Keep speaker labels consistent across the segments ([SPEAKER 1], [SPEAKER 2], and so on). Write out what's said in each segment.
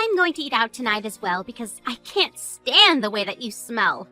[SPEAKER 1] I'm going to eat out tonight as well because I can't stand the way that you smell.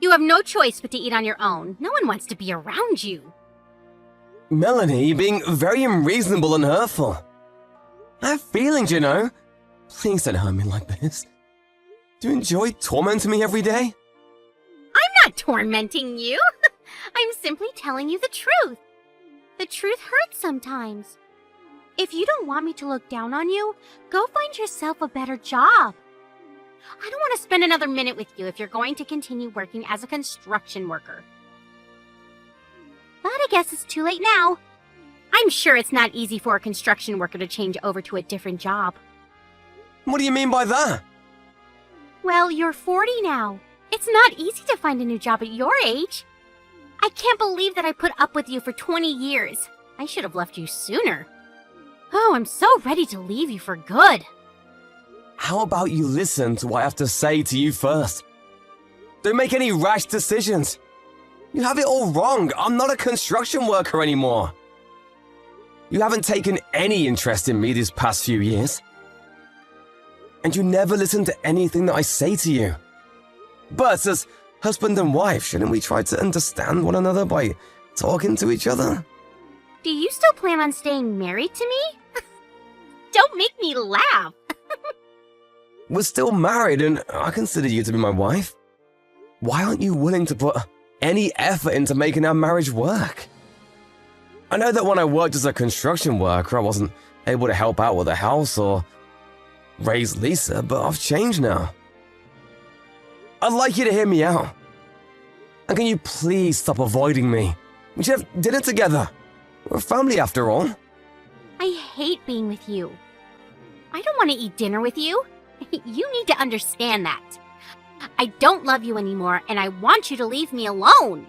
[SPEAKER 1] You have no choice but to eat on your own. No one wants to be around you.
[SPEAKER 2] Melanie, you're being very unreasonable and hurtful. I have feelings, you know. Please don't hurt me like this. Do you enjoy tormenting me every day?
[SPEAKER 1] I'm not tormenting you. I'm simply telling you the truth. The truth hurts sometimes. If you don't want me to look down on you, go find yourself a better job. I don't want to spend another minute with you if you're going to continue working as a construction worker. But I guess it's too late now. I'm sure it's not easy for a construction worker to change over to a different job.
[SPEAKER 2] What do you mean by that?
[SPEAKER 1] Well, you're 40 now. It's not easy to find a new job at your age. I can't believe that I put up with you for 20 years. I should have left you sooner. Oh, I'm so ready to leave you for good.
[SPEAKER 2] How about you listen to what I have to say to you first? Don't make any rash decisions. You have it all wrong. I'm not a construction worker anymore. You haven't taken any interest in me these past few years. And you never listen to anything that I say to you. But as husband and wife, shouldn't we try to understand one another by talking to each other?
[SPEAKER 1] Do you still plan on staying married to me? Don't make me laugh.
[SPEAKER 2] We're still married and I consider you to be my wife. Why aren't you willing to put any effort into making our marriage work? I know that when I worked as a construction worker, I wasn't able to help out with the house or raise Lisa, but I've changed now. I'd like you to hear me out. And can you please stop avoiding me? We should have dinner together. We're a family after all.
[SPEAKER 1] I hate being with you. I don't want to eat dinner with you. You need to understand that. I don't love you anymore, and I want you to leave me alone.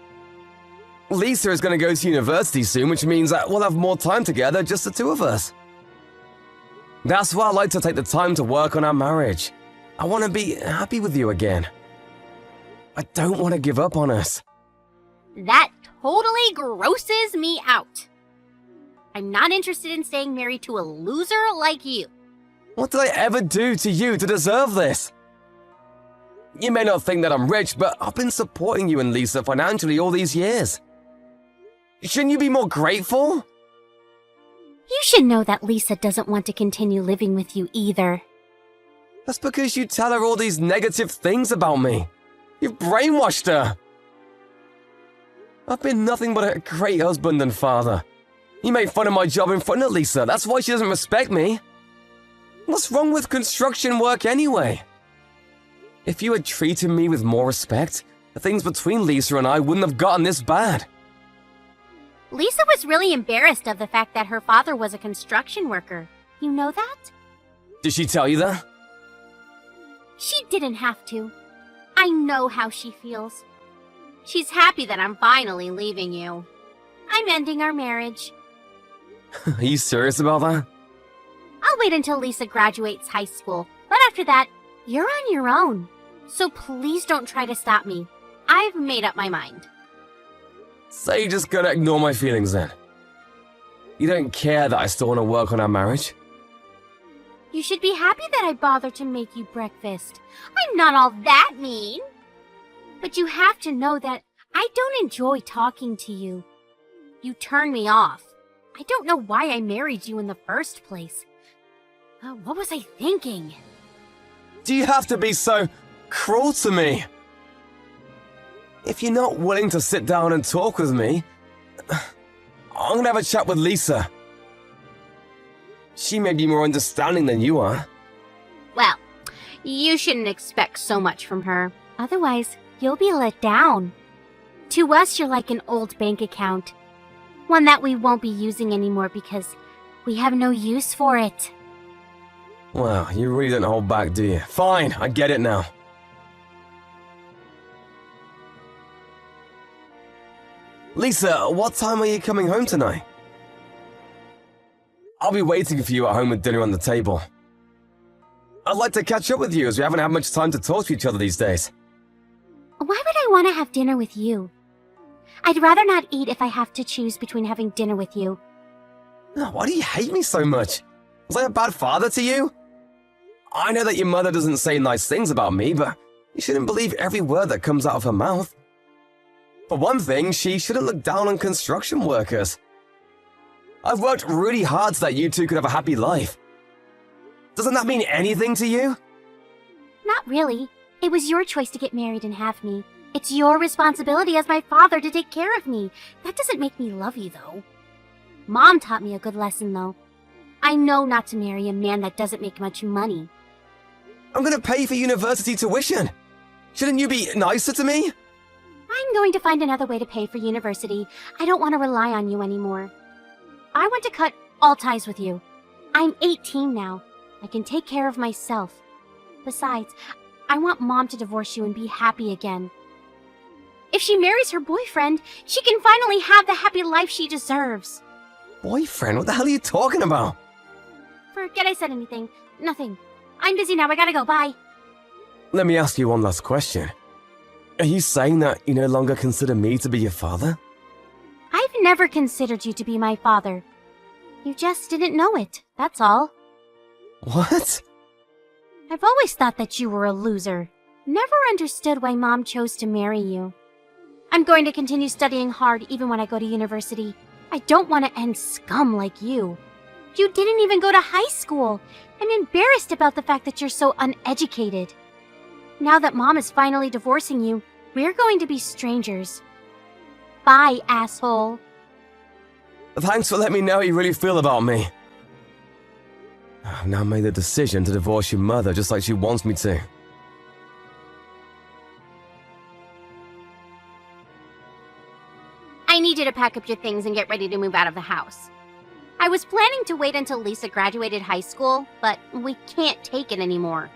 [SPEAKER 2] Lisa is going to go to university soon, which means that we'll have more time together, just the two of us. That's why I like to take the time to work on our marriage. I want to be happy with you again. I don't want to give up on us.
[SPEAKER 1] That totally grosses me out. I'm not interested in staying married to a loser like you.
[SPEAKER 2] What did I ever do to you to deserve this? You may not think that I'm rich, but I've been supporting you and Lisa financially all these years. Shouldn't you be more grateful?
[SPEAKER 1] You should know that Lisa doesn't want to continue living with you either.
[SPEAKER 2] That's because you tell her all these negative things about me. You've brainwashed her. I've been nothing but a great husband and father. You made fun of my job in front of Lisa. That's why she doesn't respect me. What's wrong with construction work anyway? If you had treated me with more respect, the things between Lisa and I wouldn't have gotten this bad.
[SPEAKER 1] Lisa was really embarrassed of the fact that her father was a construction worker. You know that?
[SPEAKER 2] Did she tell you that?
[SPEAKER 1] She didn't have to. I know how she feels. She's happy that I'm finally leaving you. I'm ending our marriage.
[SPEAKER 2] Are you serious about that?
[SPEAKER 1] I'll wait until Lisa graduates high school, but after that, you're on your own. So please don't try to stop me. I've made up my mind.
[SPEAKER 2] So you're just gonna ignore my feelings then? You don't care that I still want to work on our marriage?
[SPEAKER 1] You should be happy that I bothered to make you breakfast. I'm not all that mean. But you have to know that I don't enjoy talking to you. You turn me off. I don't know why I married you in the first place. What was I thinking?
[SPEAKER 2] Do you have to be so cruel to me? If you're not willing to sit down and talk with me, I'm gonna have a chat with Lisa. She may be more understanding than you are.
[SPEAKER 1] Well, you shouldn't expect so much from her. Otherwise, you'll be let down. To us, you're like an old bank account. One that we won't be using anymore because we have no use for it.
[SPEAKER 2] Well, you really don't hold back, do you? Fine, I get it now. Lisa, what time are you coming home tonight? I'll be waiting for you at home with dinner on the table. I'd like to catch up with you as we haven't had much time to talk to each other these days.
[SPEAKER 1] Why would I want to have dinner with you? I'd rather not eat if I have to choose between having dinner with you.
[SPEAKER 2] Why do you hate me so much? Was I a bad father to you? I know that your mother doesn't say nice things about me, but you shouldn't believe every word that comes out of her mouth. For one thing, she shouldn't look down on construction workers. I've worked really hard so that you two could have a happy life. Doesn't that mean anything to you?
[SPEAKER 1] Not really. It was your choice to get married and have me. It's your responsibility as my father to take care of me. That doesn't make me love you, though. Mom taught me a good lesson, though. I know not to marry a man that doesn't make much money.
[SPEAKER 2] I'm gonna pay for university tuition. Shouldn't you be nicer to me?
[SPEAKER 1] I'm going to find another way to pay for university. I don't want to rely on you anymore. I want to cut all ties with you. I'm 18 now. I can take care of myself. Besides, I want Mom to divorce you and be happy again. If she marries her boyfriend, she can finally have the happy life she deserves.
[SPEAKER 2] Boyfriend? What the hell are you talking about?
[SPEAKER 1] Forget I said anything. Nothing. I'm busy now. I gotta go. Bye.
[SPEAKER 2] Let me ask you one last question. Are you saying that you no longer consider me to be your father?
[SPEAKER 1] I've never considered you to be my father. You just didn't know it. That's all.
[SPEAKER 2] What?
[SPEAKER 1] I've always thought that you were a loser. Never understood why Mom chose to marry you. I'm going to continue studying hard even when I go to university. I don't want to end scum like you. You didn't even go to high school. I'm embarrassed about the fact that you're so uneducated. Now that Mom is finally divorcing you, we're going to be strangers. Bye, asshole.
[SPEAKER 2] Thanks for letting me know how you really feel about me. I've now made the decision to divorce your mother just like she wants me to.
[SPEAKER 1] I need you to pack up your things and get ready to move out of the house. I was planning to wait until Lisa graduated high school, but we can't take it anymore.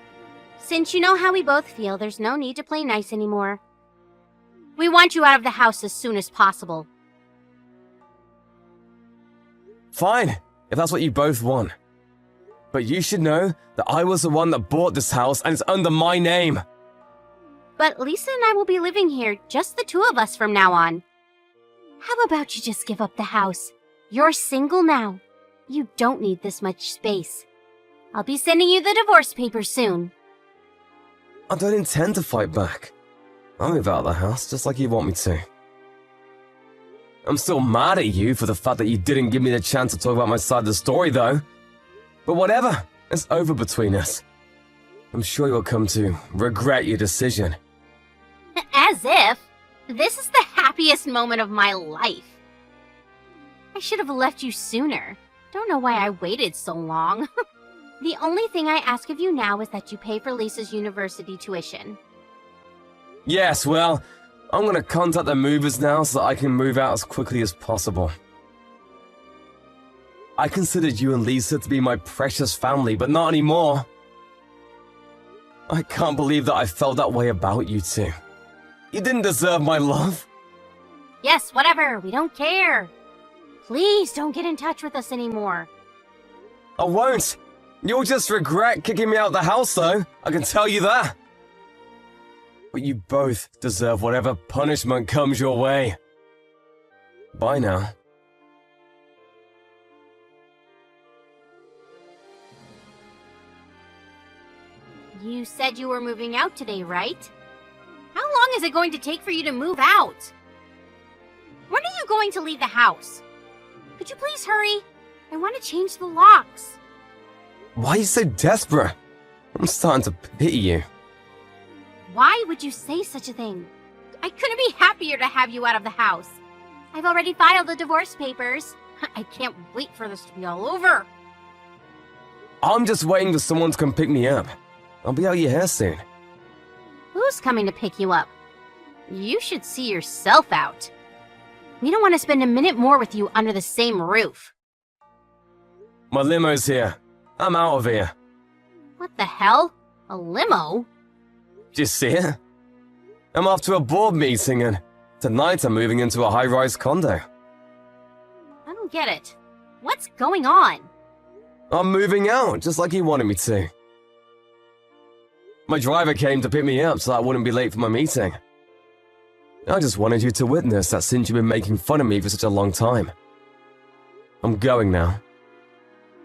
[SPEAKER 1] Since you know how we both feel, there's no need to play nice anymore. We want you out of the house as soon as possible.
[SPEAKER 2] Fine, if that's what you both want. But you should know that I was the one that bought this house and it's under my name.
[SPEAKER 1] But Lisa and I will be living here, just the two of us from now on. How about you just give up the house? You're single now. You don't need this much space. I'll be sending you the divorce papers soon.
[SPEAKER 2] I don't intend to fight back. I'll move out of the house just like you want me to. I'm still mad at you for the fact that you didn't give me the chance to talk about my side of the story, though. But whatever, it's over between us. I'm sure you'll come to regret your decision.
[SPEAKER 1] As if. This is the happiest moment of my life. I should have left you sooner. Don't know why I waited so long. The only thing I ask of you now is that you pay for Lisa's university tuition.
[SPEAKER 2] Yes, well, I'm gonna contact the movers now so that I can move out as quickly as possible. I considered you and Lisa to be my precious family, but not anymore. I can't believe that I felt that way about you two. You didn't deserve my love.
[SPEAKER 1] Yes, whatever. We don't care. Please don't get in touch with us anymore.
[SPEAKER 2] I won't. You'll just regret kicking me out of the house, though. I can tell you that. But you both deserve whatever punishment comes your way. Bye now.
[SPEAKER 1] You said you were moving out today, right? How long is it going to take for you to move out? When are you going to leave the house? Could you please hurry? I want to change the locks.
[SPEAKER 2] Why are you so desperate? I'm starting to pity you.
[SPEAKER 1] Why would you say such a thing? I couldn't be happier to have you out of the house. I've already filed the divorce papers. I can't wait for this to be all over.
[SPEAKER 2] I'm just waiting for someone to come pick me up. I'll be out of your hair soon.
[SPEAKER 1] Who's coming to pick you up? You should see yourself out. We don't want to spend a minute more with you under the same roof.
[SPEAKER 2] My limo's here. I'm out of here.
[SPEAKER 1] What the hell? A limo?
[SPEAKER 2] Do you see it? I'm off to a board meeting and tonight I'm moving into a high-rise condo.
[SPEAKER 1] I don't get it. What's going on?
[SPEAKER 2] I'm moving out, just like you wanted me to. My driver came to pick me up so I wouldn't be late for my meeting. I just wanted you to witness that since you've been making fun of me for such a long time. I'm going now.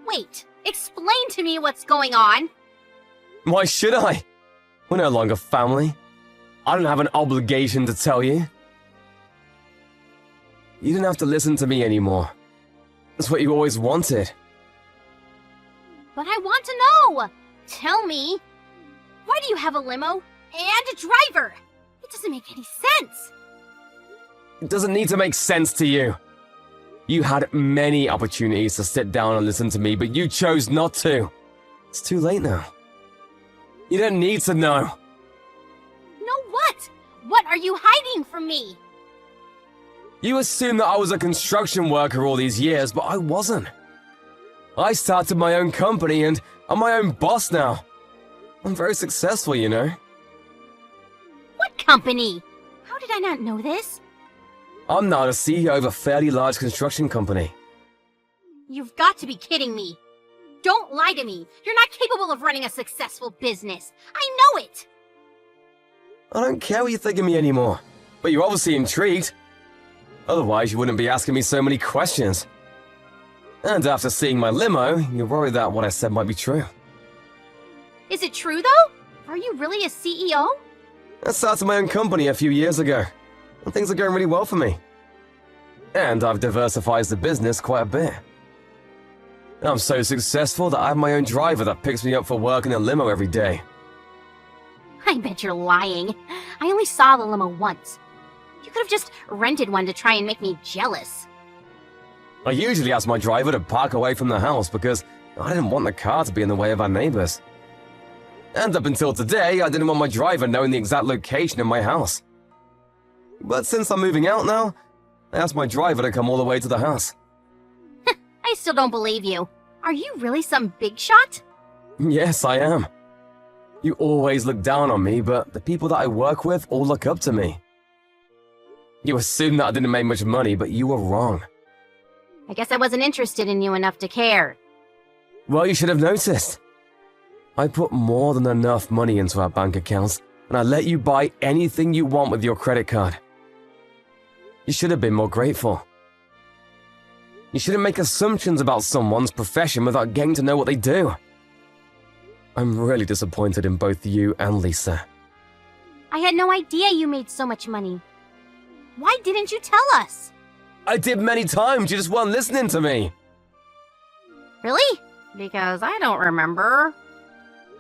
[SPEAKER 1] Wait, explain to me what's going on.
[SPEAKER 2] Why should I? We're no longer family. I don't have an obligation to tell you. You didn't have to listen to me anymore. That's what you always wanted.
[SPEAKER 1] But I want to know! Tell me, why do you have a limo and a driver? It doesn't make any sense.
[SPEAKER 2] It doesn't need to make sense to you. You had many opportunities to sit down and listen to me, but you chose not to. It's too late now. You don't need to know.
[SPEAKER 1] Know what? What are you hiding from me?
[SPEAKER 2] You assumed that I was a construction worker all these years, but I wasn't. I started my own company and I'm my own boss now. I'm very successful, you know.
[SPEAKER 1] What company? How did I not know this?
[SPEAKER 2] I'm now the CEO of a fairly large construction company.
[SPEAKER 1] You've got to be kidding me. Don't lie to me. You're not capable of running a successful business. I know it.
[SPEAKER 2] I don't care what you think of me anymore, but you're obviously intrigued. Otherwise, you wouldn't be asking me so many questions. And after seeing my limo, you're worried that what I said might be true.
[SPEAKER 1] Is it true, though? Are you really a CEO?
[SPEAKER 2] I started my own company a few years ago, and things are going really well for me. And I've diversified the business quite a bit. I'm so successful that I have my own driver that picks me up for work in a limo every day.
[SPEAKER 1] I bet you're lying. I only saw the limo once. You could have just rented one to try and make me jealous.
[SPEAKER 2] I usually ask my driver to park away from the house because I didn't want the car to be in the way of our neighbors. And up until today, I didn't want my driver knowing the exact location of my house. But since I'm moving out now, I asked my driver to come all the way to the house.
[SPEAKER 1] I still don't believe you. Are you really some big shot?
[SPEAKER 2] Yes, I am. You always look down on me, but the people that I work with all look up to me. You assumed that I didn't make much money, but you were wrong.
[SPEAKER 1] I guess I wasn't interested in you enough to care.
[SPEAKER 2] Well, you should have noticed. I put more than enough money into our bank accounts, and I let you buy anything you want with your credit card. You should have been more grateful. You shouldn't make assumptions about someone's profession without getting to know what they do. I'm really disappointed in both you and Lisa.
[SPEAKER 1] I had no idea you made so much money. Why didn't you tell us?
[SPEAKER 2] I did many times, you just weren't listening to me.
[SPEAKER 1] Really? Because I don't remember.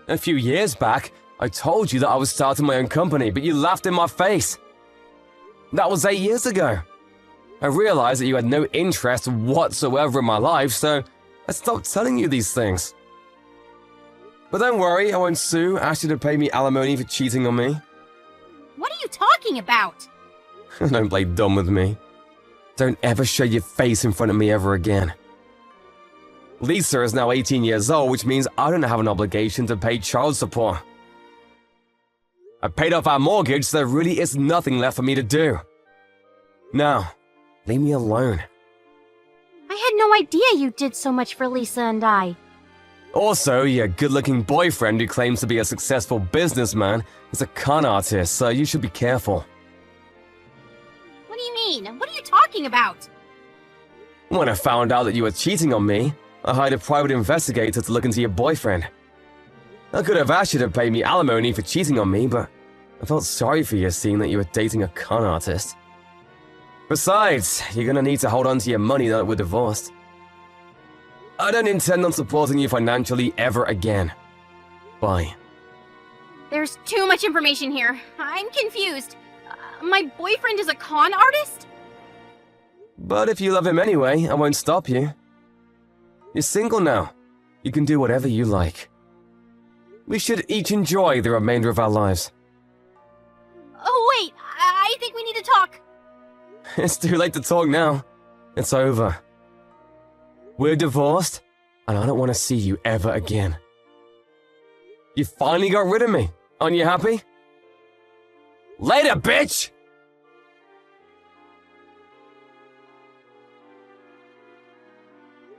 [SPEAKER 2] A few years back, I told you that I was starting my own company, but you laughed in my face. That was 8 years ago. I realized that you had no interest whatsoever in my life, so I stopped telling you these things. But don't worry, I won't sue, ask you to pay me alimony for cheating on me.
[SPEAKER 1] What are you talking about?
[SPEAKER 2] Don't play dumb with me. Don't ever show your face in front of me ever again. Lisa is now 18 years old, which means I don't have an obligation to pay child support. I paid off our mortgage, so there really is nothing left for me to do. Now, leave me alone.
[SPEAKER 1] I had no idea you did so much for Lisa and I.
[SPEAKER 2] Also, your good-looking boyfriend who claims to be a successful businessman is a con artist, so you should be careful.
[SPEAKER 1] What do you mean? What are you talking about?
[SPEAKER 2] When I found out that you were cheating on me, I hired a private investigator to look into your boyfriend. I could have asked you to pay me alimony for cheating on me, but I felt sorry for you seeing that you were dating a con artist. Besides, you're gonna need to hold on to your money now that we're divorced. I don't intend on supporting you financially ever again. Bye.
[SPEAKER 1] There's too much information here. I'm confused. My boyfriend is a con artist?
[SPEAKER 2] But if you love him anyway, I won't stop you. You're single now. You can do whatever you like. We should each enjoy the remainder of our lives.
[SPEAKER 1] Oh, wait. I think we need to talk.
[SPEAKER 2] It's too late to talk now. It's over. We're divorced, and I don't want to see you ever again. You finally got rid of me. Aren't you happy? Later, bitch!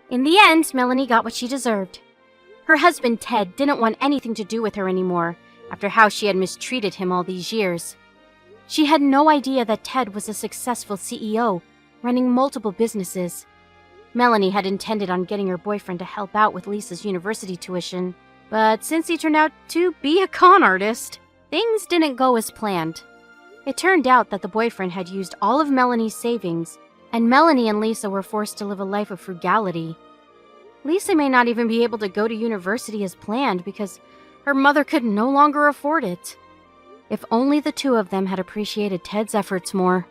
[SPEAKER 1] In the end, Melanie got what she deserved. Her husband, Ted, didn't want anything to do with her anymore after how she had mistreated him all these years. She had no idea that Ted was a successful CEO, running multiple businesses. Melanie had intended on getting her boyfriend to help out with Lisa's university tuition, But since he turned out to be a con artist, things didn't go as planned. It turned out that the boyfriend had used all of Melanie's savings, and Melanie and Lisa were forced to live a life of frugality. Lisa may not even be able to go to university as planned because her mother could no longer afford it. If only the two of them had appreciated Ted's efforts more.